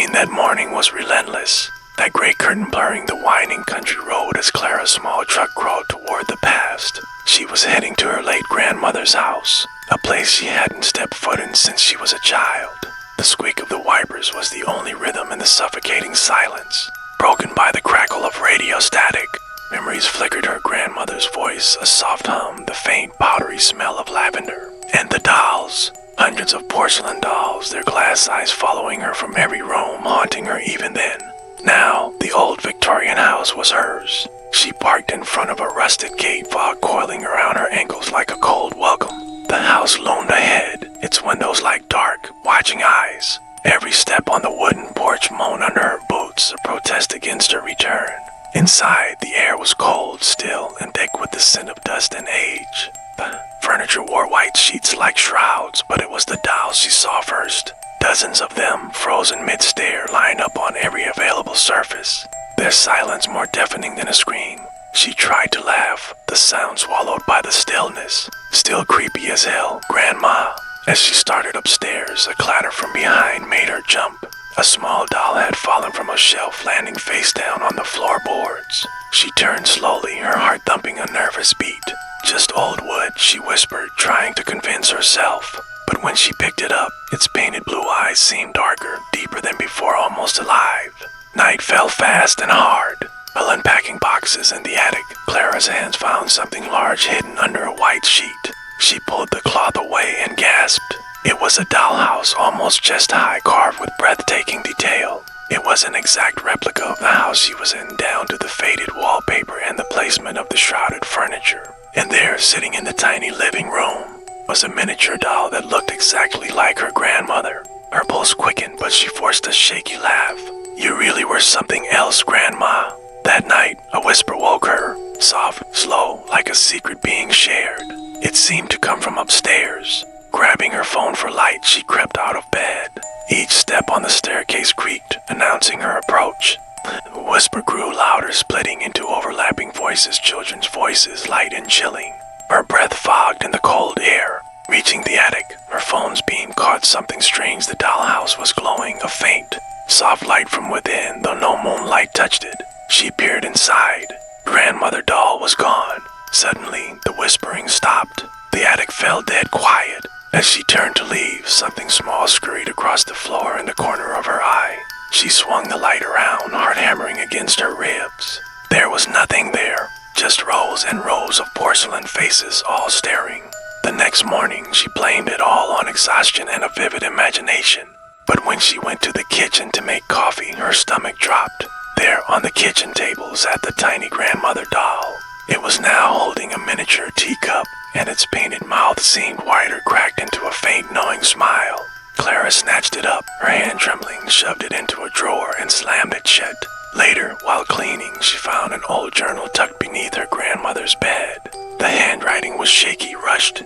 rain that morning was relentless, that gray curtain blurring the winding country road as Clara's small truck crawled toward the past. She was heading to her late grandmother's house, a place she hadn't stepped foot in since she was a child. The squeak of the wipers was the only rhythm in the suffocating silence, broken by the crackle of radio static. Memories flickered her grandmother's voice, a soft hum, the faint powdery smell of lavender. And the dolls. Hundreds of porcelain dolls, their glass eyes following her from every room, haunting her even then. Now, the old Victorian house was hers. She parked in front of a rusted gate, fog coiling around her ankles like a cold welcome. The house loomed ahead, its windows like dark, watching eyes. Every step on the wooden porch moaned under her boots, a protest against her return. Inside, the air was cold, still, and thick with the scent of dust and age. The furniture wore white sheets like shrouds, but it was the dolls she saw first. Dozens of them, frozen mid-stare, lined up on every available surface, their silence more deafening than a scream. She tried to laugh, the sound swallowed by the stillness. Still creepy as hell, Grandma. As she started upstairs, a clatter from behind made her jump. A small doll had fallen from a shelf, landing face down on the floorboards. She turned slowly, her heart thumping a nervous beat. "Just old wood," she whispered, trying to convince herself. But when she picked it up, its painted blue eyes seemed darker, deeper than before, almost alive. Night fell fast and hard. While unpacking boxes in the attic, Clara's hands found something large hidden under a white sheet. She pulled the cloth away and gasped. It was a dollhouse, almost chest high, carved with breathtaking detail. It was an exact replica of the house she was in, down to the faded wallpaper and the placement of the shrouded furniture. And there, sitting in the tiny living room, was a miniature doll that looked exactly like her grandmother. Her pulse quickened, but she forced a shaky laugh. "You really were something else, Grandma." That night, a whisper woke her, soft, slow, like a secret being shared. It seemed to come from upstairs. Grabbing her phone for light, she crept out of bed. Each step on the staircase creaked, announcing her approach. The whisper grew louder, splitting into overlapping voices, children's voices, light and chilling. Her breath fogged in the cold air. Reaching the attic, her phone's beam caught something strange. The dollhouse was glowing, a faint, soft light from within, though no moonlight touched it. She peered inside. Grandmother doll was gone. Suddenly, the whispering stopped. The attic fell dead quiet. As she turned to leave, something small scurried across the floor in the corner of her eye. She swung the light around, heart hammering against her ribs. There was nothing there, just rows and rows of porcelain faces, all staring. The next morning, she blamed it all on exhaustion and a vivid imagination. But when she went to the kitchen to make coffee, her stomach dropped. There, on the kitchen table, sat the tiny grandmother doll. It was now holding a miniature teacup, and its painted mouth seemed wider, cracked into a faint, knowing smile. Clara snatched it up, her hand trembling, shoved it into a drawer, and slammed it shut. Later, while cleaning, she found an old journal tucked beneath her grandmother's bed. The handwriting was shaky, rushed.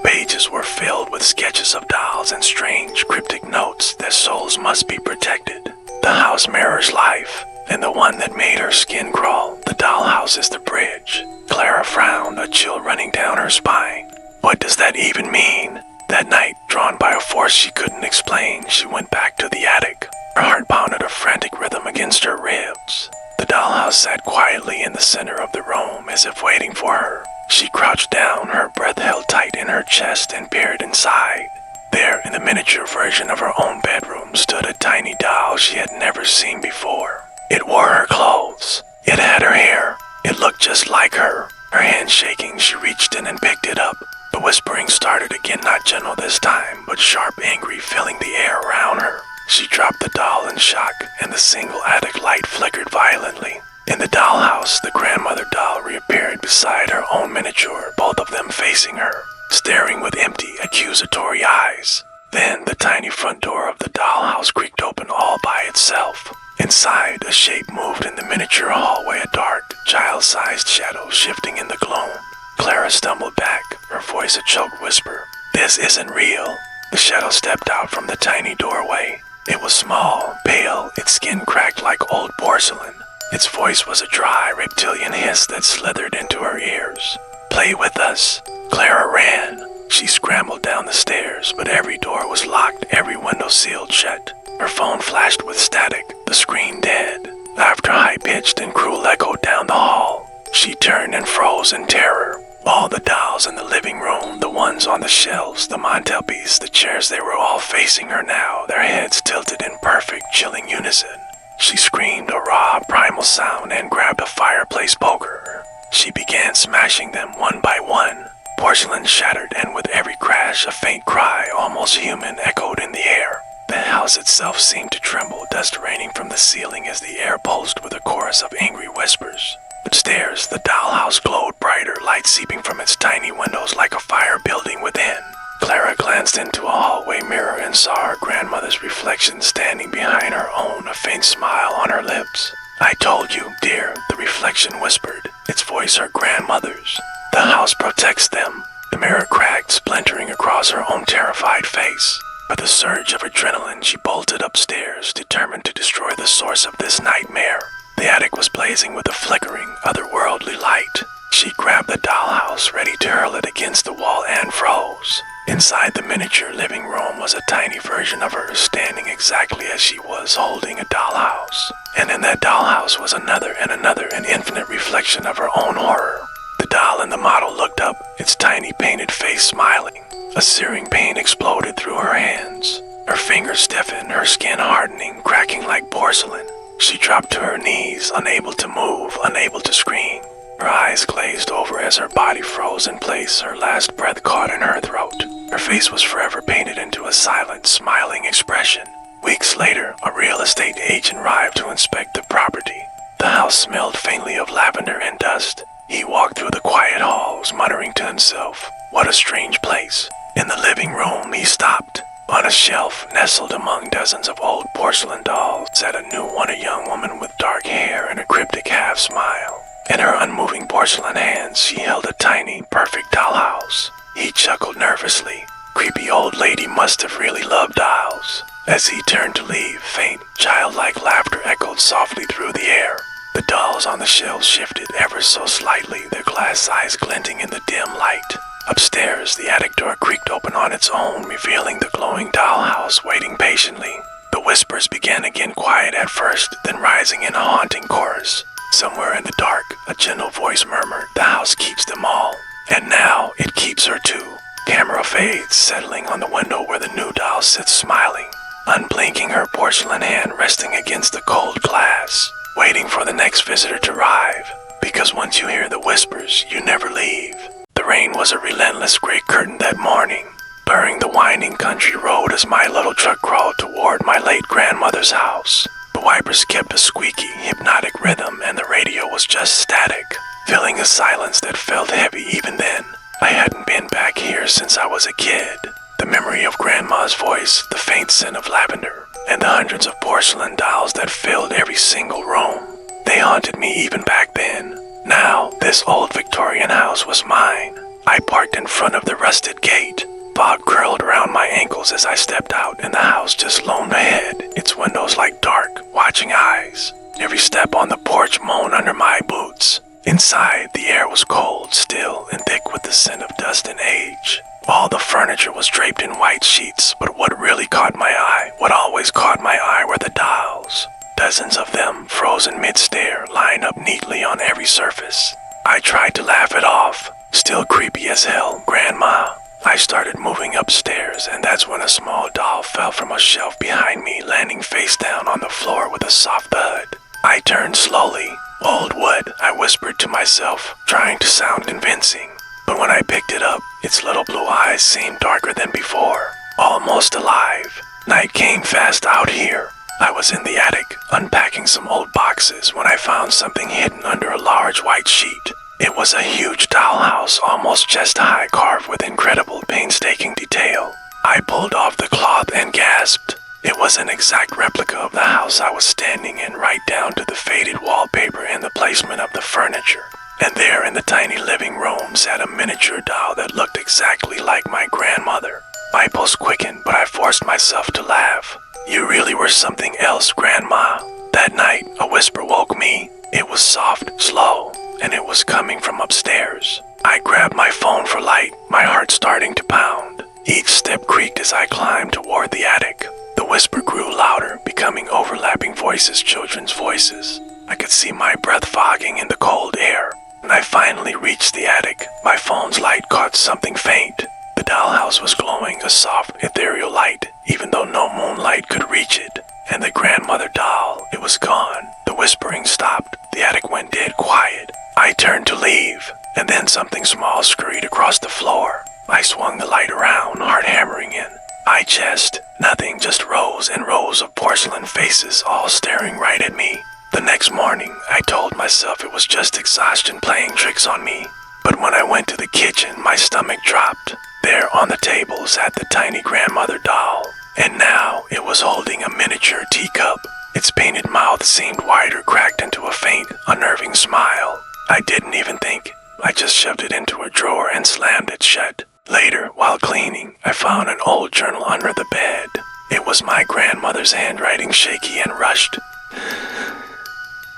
Pages were filled with sketches of dolls and strange, cryptic notes. Their souls must be protected. The house mirrors life, and the one that made her skin crawl. The dollhouse is the bridge. Clara frowned, a chill running down her spine. What does that even mean? That night, drawn by a force she couldn't explain, she went back to the attic. Her heart pounded a frantic rhythm against her ribs. The dollhouse sat quietly in the center of the room, as if waiting for her. She crouched down, her breath held tight in her chest, and peered inside. There, in the miniature version of her own bedroom, stood a tiny doll she had never seen before. It wore her clothes. It had her hair. It looked just like her. Her hand shaking, she reached in and picked it up. The whispering started again, not gentle this time, but sharp, angry, filling the air around her. She dropped the doll in shock, and the single attic light flickered violently. In the dollhouse, the grandmother doll reappeared beside her own miniature, both of them facing her, staring with empty, accusatory eyes. Then the tiny front door of the dollhouse creaked open all by itself. Inside, a shape moved in the miniature hallway, a dark, child-sized shadow shifting in the gloom. Clara stumbled back, her voice a choked whisper. "This isn't real." The shadow stepped out from the tiny doorway. It was small, pale, its skin cracked like old porcelain. Its voice was a dry, reptilian hiss that slithered into her ears. "Play with us." Clara ran. She scrambled down the stairs, but every door was locked, every window sealed shut. Her phone flashed with static, the screen dead. Laughter high-pitched and cruel echoed down the hall. She turned and froze in terror. All the dolls in the living room, the ones on the shelves, the mantelpiece, the chairs, they were all facing her now, their heads tilted in perfect, chilling unison. She screamed a raw, primal sound and grabbed a fireplace poker. She began smashing them one by one. Porcelain shattered, and with every crash, a faint cry, almost human, echoed in the air. The house itself seemed to tremble, dust raining from the ceiling as the air pulsed with a chorus of angry whispers. Upstairs, the dollhouse glowed brighter, light seeping from its tiny windows like a fire building within. Clara glanced into a hallway mirror and saw her grandmother's reflection standing behind her own, a faint smile on her lips. "I told you, dear," the reflection whispered, its voice her grandmother's. "The house protects them." The mirror cracked, splintering across her own terrified face. With a surge of adrenaline, she bolted upstairs, determined to destroy the source of this nightmare. The attic was blazing with a flickering, otherworldly light. She grabbed the dollhouse, ready to hurl it against the wall, and froze. Inside the miniature living room was a tiny version of her, standing exactly as she was, holding a dollhouse. And in that dollhouse was another, an infinite reflection of her own horror. The doll in the model looked up, its tiny painted face smiling. A searing pain exploded through her hands. Her fingers stiffened, her skin hardening, cracking like porcelain. She dropped to her knees, unable to move, unable to scream. Her eyes glazed over as her body froze in place, her last breath caught in her throat. Her face was forever painted into a silent, smiling expression. Weeks later, a real estate agent arrived to inspect the property. The house smelled faintly of lavender and dust. He walked through the quiet halls, muttering to himself, "What a strange place." In the living room, he stopped. On a shelf, nestled among dozens of old porcelain dolls, sat a new one, a young woman with dark hair and a cryptic half-smile. In her unmoving porcelain hands, she held a tiny, perfect dollhouse. He chuckled nervously. Creepy old lady must have really loved dolls. As he turned to leave, faint, childlike laughter echoed softly through the air. The dolls on the shelves shifted ever so slightly, their glass eyes glinting in the dim light. Upstairs, the attic door creaked open on its own, revealing the glowing dollhouse waiting patiently. The whispers began again, quiet at first, then rising in a haunting chorus. Somewhere in the dark, a gentle voice murmured, "The house keeps them all. And now, it keeps her too." Camera fades, settling on the window where the new doll sits smiling, unblinking, her porcelain hand resting against the cold glass, waiting for the next visitor to arrive. Because once you hear the whispers, you never leave. The rain was a relentless gray curtain that morning, blurring the winding country road as my little truck crawled toward my late grandmother's house. The wipers kept a squeaky, hypnotic rhythm, and the radio was just static, filling a silence that felt heavy even then. I hadn't been back here since I was a kid. The memory of Grandma's voice, the faint scent of lavender, and the hundreds of porcelain dolls that filled every single room. They haunted me even back then. Now, this old Victorian house was mine. I parked in front of the rusted gate. Fog curled around my ankles as I stepped out, and the house just loomed ahead, its windows like dark, watching eyes. Every step on the porch moaned under my boots. Inside, the air was cold, still, and thick with the scent of dust and age. All the furniture was draped in white sheets, but what really caught my eye, what always caught my eye, were the dolls. Dozens of them, frozen mid-stare, lined up neatly on every surface. I tried to laugh it off. Still creepy as hell, Grandma. I started moving upstairs, and that's when a small doll fell from a shelf behind me, landing face down on the floor with a soft thud. I turned slowly. "Old wood," I whispered to myself, trying to sound convincing. But when I picked it up, its little blue eyes seemed darker than before, almost alive. Night came fast out here. I was in the attic, unpacking some old boxes, when I found something hidden under a large white sheet. It was a huge dollhouse, almost chest high, carved with incredible painstaking detail. I pulled off the cloth and gasped. It was an exact replica of the house I was standing in, right down to the faded wallpaper and the placement of the furniture. And there in the tiny living room sat a miniature doll that looked exactly like my grandmother. My pulse quickened, but I forced myself to laugh. "You really were something else, Grandma." That night, a whisper woke me. It was soft, slow, and it was coming from upstairs. I grabbed my phone for light, my heart starting to pound. Each step creaked as I climbed toward the attic. The whisper grew louder. louder, becoming overlapping voices, children's voices. I could see my breath fogging in the cold air. When I finally reached the attic, my phone's light caught something faint. The dollhouse was glowing a soft, ethereal light, even though no moonlight could reach it. And the grandmother doll, it was gone. The whispering stopped. The attic went dead quiet. I turned to leave, and then something small scurried across the floor. I swung the light around, heart hammering in. I chest, nothing, just rows and rows of porcelain faces all staring right at me. The next morning, I told myself it was just exhaustion playing tricks on me. But when I went to the kitchen, my stomach dropped. There on the table sat the tiny grandmother doll, and now it was holding a miniature teacup. Its painted mouth seemed wider, cracked into a faint, unnerving smile. I didn't even think. I just shoved it into a drawer and slammed it shut. Later, while cleaning, I found an old journal under the bed. It was my grandmother's handwriting, shaky and rushed.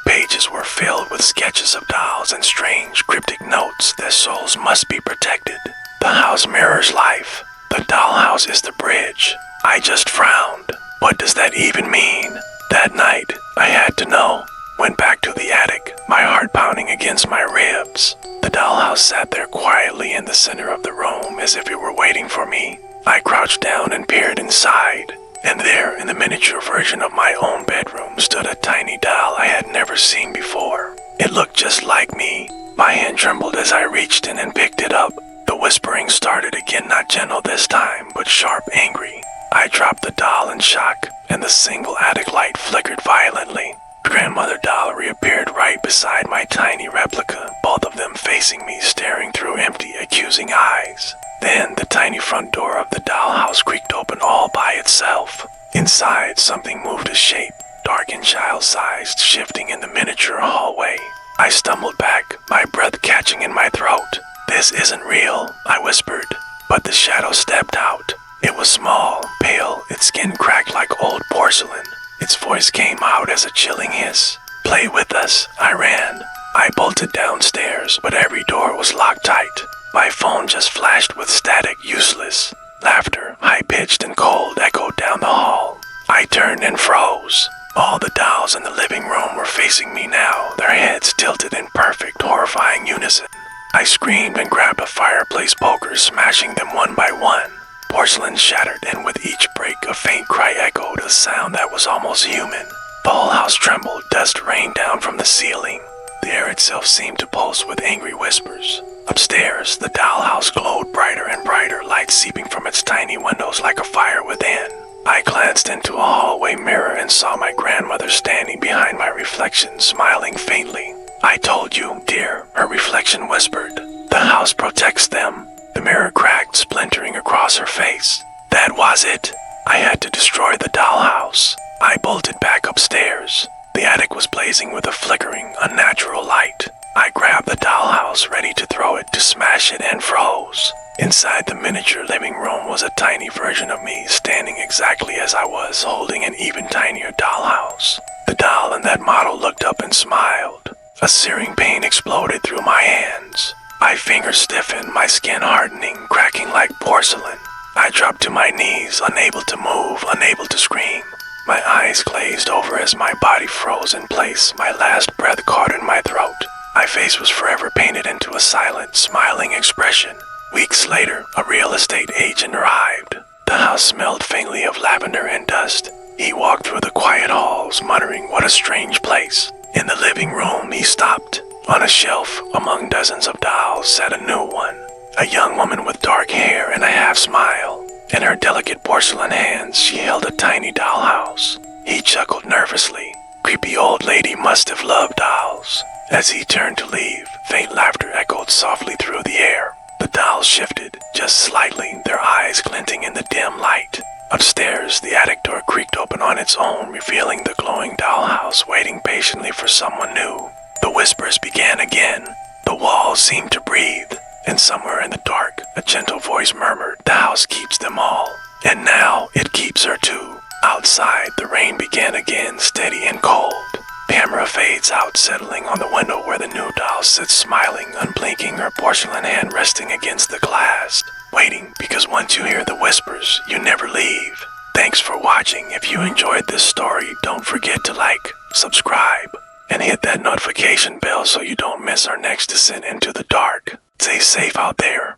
Pages were filled with sketches of dolls and strange, cryptic notes. Their souls must be protected. The house mirrors life. The dollhouse is the bridge. I just frowned. What does that even mean? That night, I had to know. Went back to the attic, my heart pounding against my ribs. The dollhouse sat there quietly in the center of the room as if it were waiting for me. I crouched down and peered inside. And there, in the miniature version of my own bedroom, stood a tiny doll I had never seen before. It looked just like me. My hand trembled as I reached in and picked it up. The whispering started again, not gentle this time, but sharp, angry. I dropped the doll in shock, and the single attic light flickered violently. The grandmother doll reappeared right beside my tiny replica, both of them facing me, staring through empty, accusing eyes. Then the tiny front door of the dollhouse creaked open all by itself. Inside, something moved a shape, dark and child-sized, shifting in the miniature hallway. I stumbled back, my breath catching in my throat. "This isn't real," I whispered, but the shadow stepped out. It was small, pale, its skin cracked like old porcelain. Its voice came out as a chilling hiss. "Play with us," I ran. I bolted downstairs, but every door was locked tight. My phone just flashed with static, useless. Laughter, high-pitched and cold, echoed down the hall. I turned and froze. All the dolls in the living room were facing me now, their heads tilted in perfect, horrifying unison. I screamed and grabbed a fireplace poker, smashing them one by one. Porcelain shattered, and with each break, a faint cry echoed, a sound that was almost human. The whole house trembled, dust rained down from the ceiling. The air itself seemed to pulse with angry whispers. Upstairs, the dollhouse glowed brighter and brighter, light seeping from its tiny windows like a fire within. I glanced into a hallway mirror and saw my grandmother standing behind my reflection, smiling faintly. "I told you, dear," her reflection whispered. "The house protects them." The mirror cracked, splintering across her face. That was it. I had to destroy the dollhouse. I bolted back upstairs. The attic was blazing with a flickering, unnatural light. I grabbed the dollhouse, ready to throw it, to smash it, and froze. Inside the miniature living room was a tiny version of me, standing exactly as I was, holding an even tinier dollhouse. The doll in that model looked up and smiled. A searing pain exploded through my hands. My fingers stiffened, my skin hardening, cracking like porcelain. I dropped to my knees, unable to move, unable to scream. My eyes glazed over as my body froze in place, my last breath caught in my throat. My face was forever painted into a silent, smiling expression. Weeks later, a real estate agent arrived. The house smelled faintly of lavender and dust. He walked through the quiet halls, muttering, "What a strange place." In the living room, he stopped. On a shelf, among dozens of dolls, sat a new one. A young woman with dark hair and a half-smile. In her delicate porcelain hands, she held a tiny dollhouse. He chuckled nervously. Creepy old lady must have loved dolls. As he turned to leave, faint laughter echoed softly through the air. The dolls shifted, just slightly, their eyes glinting in the dim light. Upstairs, the attic door creaked open on its own, revealing the glowing dollhouse waiting patiently for someone new. The whispers began again. The walls seemed to breathe, and somewhere in the dark, a gentle voice murmured, "The house keeps them all, and now it keeps her too." Outside, the rain began again, steady and cold. The camera fades out, settling on the window where the new doll sits smiling, unblinking, her porcelain hand resting against the glass, waiting, because once you hear the whispers, you never leave. Thanks for watching. If you enjoyed this story, don't forget to like, subscribe, and hit that notification bell so you don't miss our next descent into the dark. Stay safe out there.